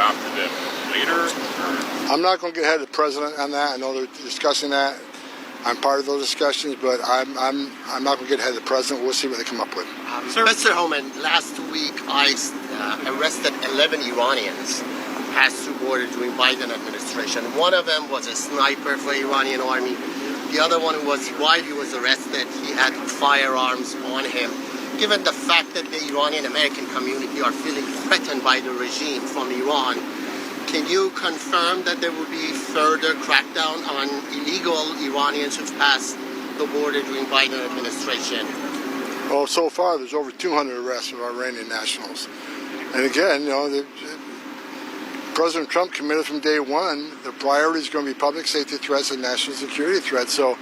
adopted it later? I'm not going to get ahead of the president on that. I know they're discussing that. I'm part of those discussions, but I'm not going to get ahead of the president. We'll see what they come up with. Mr. Homan, last week ICE arrested 11 Iranians passed through border during Biden administration. One of them was a sniper for Iranian army. The other one was, while he was arrested, he had firearms on him. Given the fact that the Iranian American community are feeling threatened by the regime from Iran, can you confirm that there will be further crackdown on illegal Iranians who've passed the border during Biden administration? Well, so far there's over 200 arrests of Iranian nationals. And again, President Trump committed from day one, the priority is going to be public safety threats and national security threats. So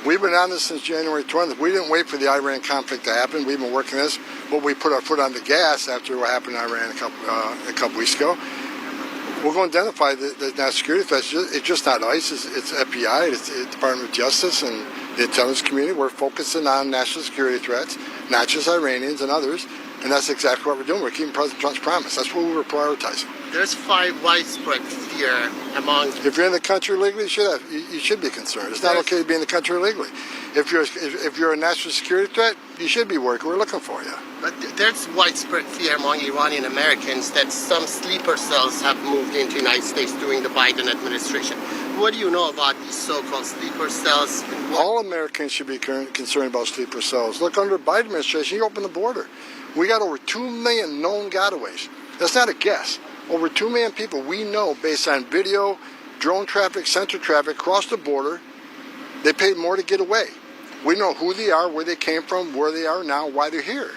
we've been on this since January 20th. We didn't wait for the Iran conflict to happen. We've been working this, but we put our foot on the gas after what happened in Iran a couple weeks ago. We're going to identify the national security threats. It's just not ICE, it's FBI, it's the Department of Justice and the intelligence community. We're focusing on national security threats, not just Iranians and others. And that's exactly what we're doing. We're keeping President Trump's promise. That's what we were prioritizing. There's widespread fear among... If you're in the country legally, you should be concerned. It's not okay to be in the country illegally. If you're a national security threat, you should be worried. We're looking for you. But there's widespread fear among Iranian Americans that some sleeper cells have moved into the United States during the Biden administration. What do you know about these so-called sleeper cells? All Americans should be concerned about sleeper cells. Look, under the Biden administration, you open the border. We got over 2 million known gotaways. That's not a guess. Over 2 million people we know based on video, drone traffic, sensor traffic, cross the border. They paid more to get away. We know who they are, where they came from, where they are now, why they're here,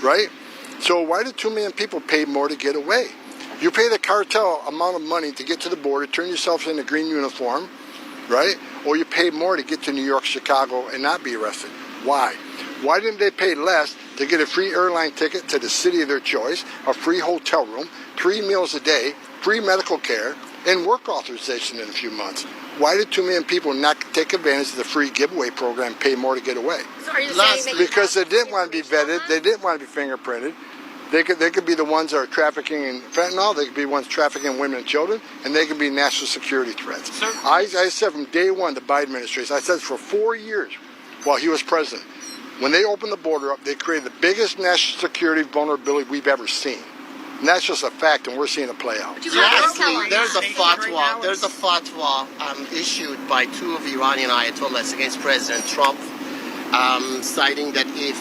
right? So why do 2 million people pay more to get away? You pay the cartel amount of money to get to the border, turn yourself in a green uniform, right? Or you pay more to get to New York, Chicago, and not be arrested. Why? Why didn't they pay less to get a free airline ticket to the city of their choice, a free hotel room, 3 meals a day, free medical care, and work authorization in a few months? Why did 2 million people not take advantage of the free giveaway program, pay more to get away? So are you saying that because they didn't want to be vetted, they didn't want to be fingerprinted. They could be the ones that are trafficking in fentanyl, they could be ones trafficking women and children, and they could be national security threats. I said from day one, the Biden administration, I said for 4 years while he was president, when they opened the border up, they created the biggest national security vulnerability we've ever seen. And that's just a fact, and we're seeing it play out. Lastly, there's a fatwa issued by 2 of the Iranian ayatollahs against President Trump, citing that if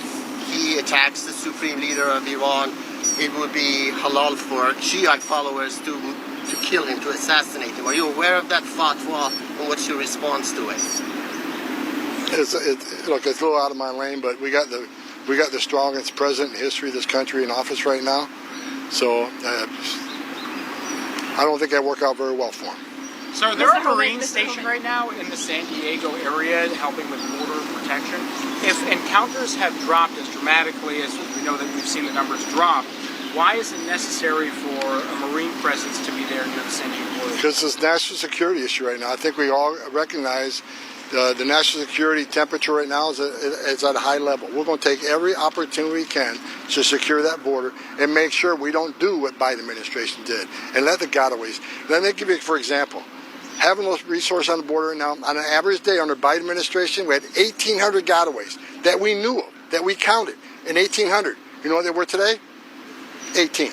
he attacks the supreme leader of Iran, it would be halal for Shiite followers to kill him, to assassinate him. Are you aware of that fatwa, and what's your response to it? Look, it's a little out of my lane, but we got the strongest president in the history of this country in office right now. So I don't think that worked out very well for him. So there are Marines stationed right now in the San Diego area helping with border protection. If encounters have dropped as dramatically as we know that we've seen the numbers drop, why is it necessary for a Marine presence to be there near the San Diego border? Because it's a national security issue right now. I think we all recognize the national security temperature right now is at a high level. We're going to take every opportunity we can to secure that border and make sure we don't do what Biden administration did and let the gotaways. Let me give you, for example, having those resources on the border right now, on an average day under Biden administration, we had 1,800 gotaways that we knew of, that we counted in 1,800. You know what they were today? 18.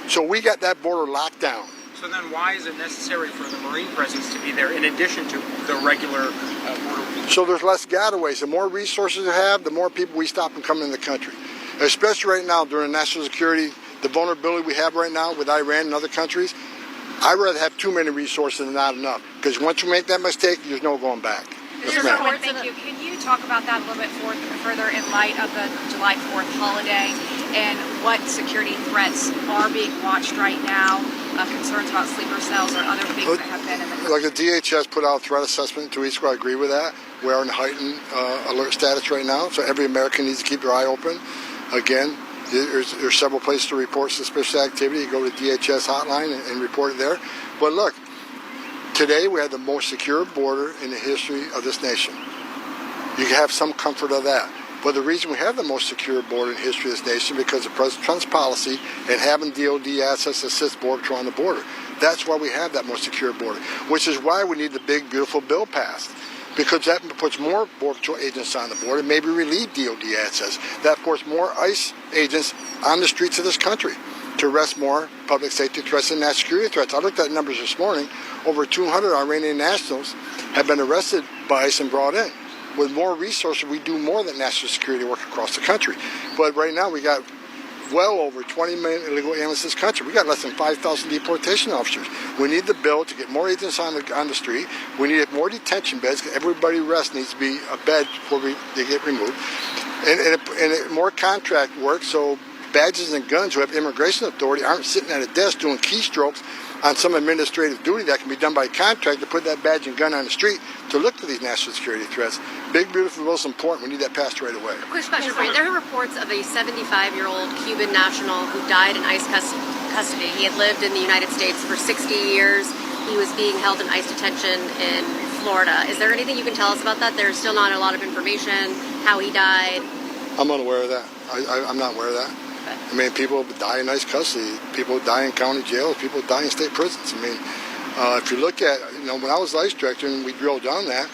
So we got that border locked down. So then why is it necessary for the Marine presence to be there in addition to the regular border? So there's less gotaways. The more resources we have, the more people we stop from coming in the country. Especially right now during national security, the vulnerability we have right now with Iran and other countries, I'd rather have too many resources than not enough. Because once you make that mistake, there's no going back. Yes, thank you. Can you talk about that a little bit further in light of the July 4th holiday and what security threats are being watched right now? Concerns about sleeper cells or other things that have been in the... Like the DHS put out a threat assessment 2 weeks ago. I agree with that. We are in heightened alert status right now, so every American needs to keep their eye open. Again, there's several places to report suspicious activity. You go to the DHS hotline and report it there. But look, today we have the most secure border in the history of this nation. You can have some comfort of that. But the reason we have the most secure border in the history of this nation is because of President Trump's policy and having DOD assets assist Border Patrol on the border. That's why we have that most secure border, which is why we need the big, beautiful bill passed. Because that puts more Border Patrol agents on the border, maybe relieve DOD assets. That puts more ICE agents on the streets of this country to arrest more public safety threats and national security threats. I looked at numbers this morning. Over 200 Iranian nationals have been arrested by ICE and brought in. With more resources, we do more than national security work across the country. But right now, we got well over 20 million illegal aliens in this country. We got less than 5,000 deportation officers. We need the bill to get more agents on the street. We need more detention beds. Everybody arrest needs to be a bed before they get removed. And more contract work, so badges and guns who have immigration authority aren't sitting at a desk doing keystrokes on some administrative duty that can be done by contract to put that badge and gun on the street to look for these national security threats. Big, beautiful bill is important. We need that passed right away. Quick question for you. There are reports of a 75-year-old Cuban national who died in ICE custody. He had lived in the United States for 60 years. He was being held in ICE detention in Florida. Is there anything you can tell us about that? There's still not a lot of information, how he died. I'm unaware of that. I'm not aware of that. I mean, people die in ICE custody. People die in county jails. People die in state prisons. I mean, if you look at, when I was ICE director and we drilled down that,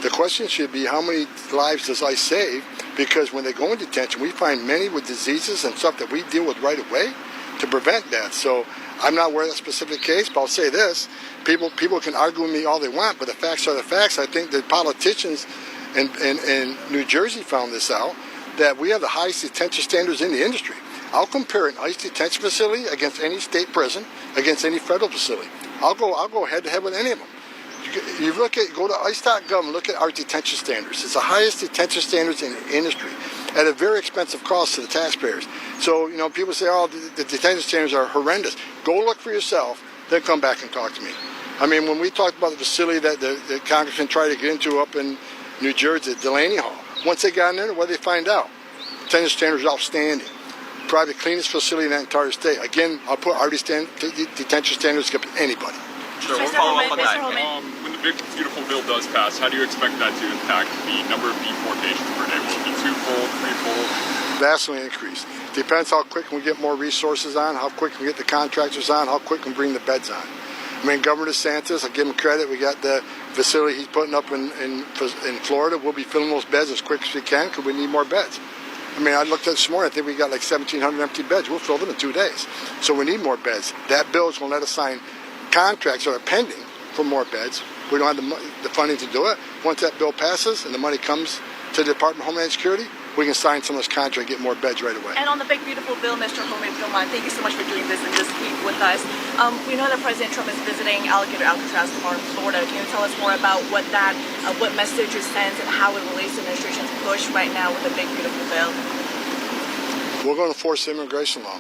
the question should be how many lives does ICE save? Because when they go in detention, we find many with diseases and stuff that we deal with right away to prevent that. So I'm not aware of that specific case, but I'll say this. People can argue with me all they want, but the facts are the facts. I think that politicians in New Jersey found this out, that we have the highest detention standards in the industry. I'll compare an ICE detention facility against any state prison, against any federal facility. I'll go head to head with any of them. You go to ICE.gov and look at our detention standards. It's the highest detention standards in the industry at a very expensive cost to the taxpayers. So, people say, oh, the detention standards are horrendous. Go look for yourself, then come back and talk to me. I mean, when we talked about the facility that the congressman tried to get into up in New Jersey, Delaney Hall, once they got in there, what did they find out? Detention standards are outstanding. Probably the cleanest facility in that entire state. Again, I'll put our detention standards against anybody. Sure, we'll follow up on that. When the big, beautiful bill does pass, how do you expect that to impact the number of deportations per day? Will it be twofold, threefold? Vastly increased. Depends how quick we get more resources on, how quick we get the contractors on, how quick we bring the beds on. I mean, Governor DeSantis, I give him credit. We got the facility he's putting up in Florida. We'll be filling those beds as quick as we can because we need more beds. I mean, I looked at this morning. I think we got like 1,700 empty beds. We'll fill them in 2 days. So we need more beds. That bill is going to let us sign contracts that are pending for more beds. We don't have the funding to do it. Once that bill passes and the money comes to the Department of Homeland Security, we can sign some of this contract and get more beds right away. And on the big, beautiful bill, Mr. Homan, if you don't mind, thank you so much for doing this and this week with us. We know that President Trump is visiting Alligator Alcatraz tomorrow in Florida. Can you tell us more about what message it sends and how it relates to the administration's push right now with the big, beautiful bill? We're going to force the immigration law.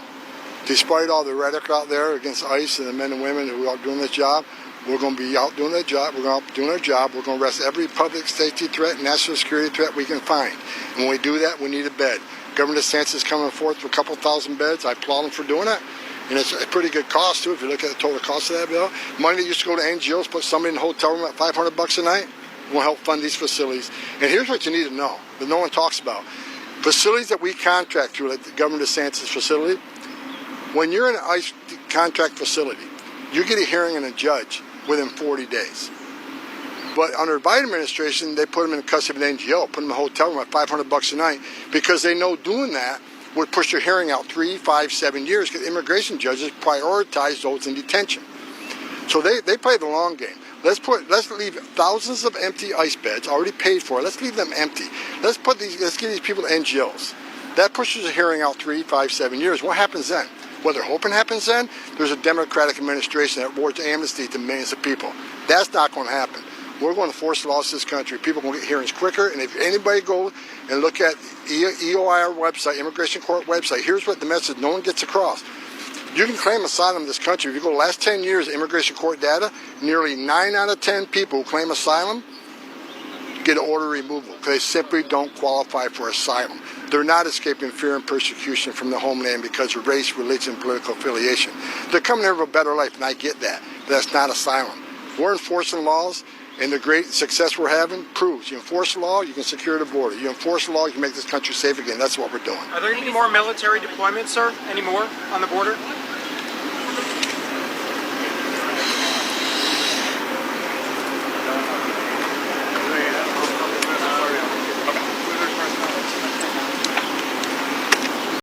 Despite all the rhetoric out there against ICE and the men and women who are doing this job, we're going to be out doing their job. We're going to be doing our job. We're going to arrest every public safety threat, national security threat we can find. And when we do that, we need a bed. Governor DeSantis is coming forth with a couple thousand beds. I applaud him for doing it. And it's a pretty good cost, too, if you look at the total cost of that bill. Money that used to go to NGOs, put somebody in a hotel room at $500 a night, will help fund these facilities. And here's what you need to know that no one talks about. Facilities that we contract through, like the Governor DeSantis facility, when you're in an ICE contract facility, you get a hearing and a judge within 40 days. But under the Biden administration, they put them in custody of an NGO, put them in a hotel room at $500 a night, because they know doing that would push their hearing out 3, 5, 7 years, because immigration judges prioritize those in detention. So they play the long game. Let's leave thousands of empty ICE beds already paid for. Let's leave them empty. Let's give these people to NGOs. That pushes the hearing out 3, 5, 7 years. What happens then? What they're hoping happens then? There's a Democratic administration that awards amnesty to millions of people. That's not going to happen. We're going to force the laws in this country. People will get hearings quicker. And if anybody goes and look at EOIR website, Immigration Court website, here's what the message no one gets across. You can claim asylum in this country. If you go the last 10 years of immigration court data, nearly 9 out of 10 people who claim asylum get an order removal because they simply don't qualify for asylum. They're not escaping fear and persecution from the homeland because of race, religion, political affiliation. They're coming here for a better life, and I get that. But that's not asylum. We're enforcing laws, And the great success we're having proves you enforce the law, you can secure the border. You enforce the law, you can make this country safe again. That's what we're doing. Are there going to be more military deployments, sir? Any more on the border?